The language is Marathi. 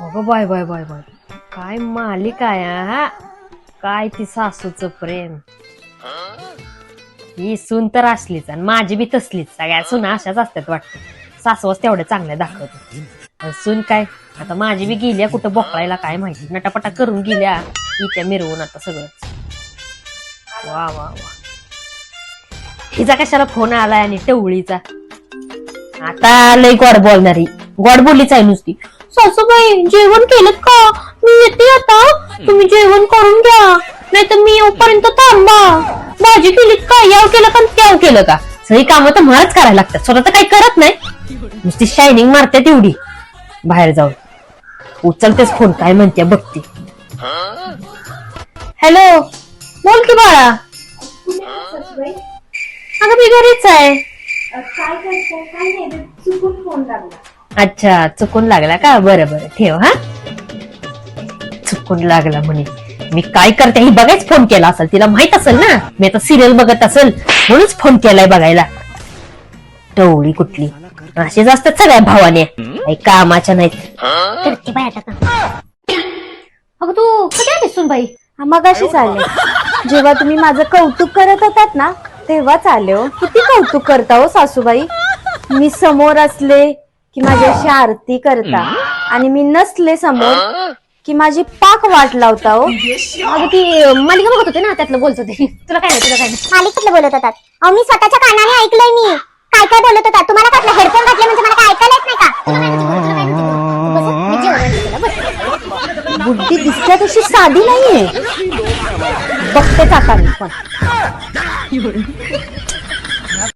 अगं बाय बाय बाय बाय, काय मालिका आहे हा. काय ती सासूचं प्रेम. ही सून तर असलीच आणि माझी बी तसलीच. सगळ्या सुना अशाच असतात वाटतं. सासूच तेवढ्या चांगल्या दाखवते. सून काय आता माझी बी गेल्या कुठं बोकळायला काय माहिती. नटापटा करून गेल्या इथ्या मिरवून आता सगळंच. वा वा वा. हिचा कशाला फोन आलाय आणि टवळीचा. आता लय गोड बोलणारी. गोड बोललीच आहे नुसती. सासूबाई जेवण केलं का? मी येते आता. तुम्ही जेवण करून घ्या, नाही तर मी येऊपर्यंत थांबा. भाजी केलीत का? याव केलं का त्याव केलं का? सगळी कामं तर मलाच करायला लागतात. स्वतः तर काही करत नाही. नुसती शायनिंग मारते तेवढी बाहेर जाऊन. उचलतेच फोन, काय म्हणते बघते. हॅलो, बोल की बाळा. अगं मी घरीच आहे. काय करताय? काय नाही, चुकून फोन लागला. अच्छा, चुकून लागला का? बरं बरं ठेव. हा, चुकून लागला म्हणे. मी काय करते ही बघायच फोन केला असेल. तिला माहित असेल ना मी आता सिरियल बघत असेल म्हणूनच फोन केलाय बघायला. टवळी कुठली. अशीच असतात सगळ्या भावाने, काही कामाच्या नाहीत. अगं तू कधी आलीस सुनबाई? मगाशीच आले. जेव्हा तुम्ही माझं कौतुक करत होतात ना तेव्हाच आले हो. किती कौतुक करता हो सासूबाई. मी समोर असले की माझ्याशी आरती करता आणि मी नसले समोर की माझी पाक वाट लावता हो. अगं ती मालिका बघत होते ना, त्यातलं बोलत होते. तुला काय नाही, तुला काय नाही. मालिकेतलं बोलत होतात. अहो मी स्वतःच्या कानाने ऐकलंय. मी काय काय बोलत होता. तुम्हाला काय हेडफोन घातले म्हणजे मला काय ऐकायला येत नाही का? बुद्धी दिसल्या तशी साधी नाहीये. बघतेच आता मी पण.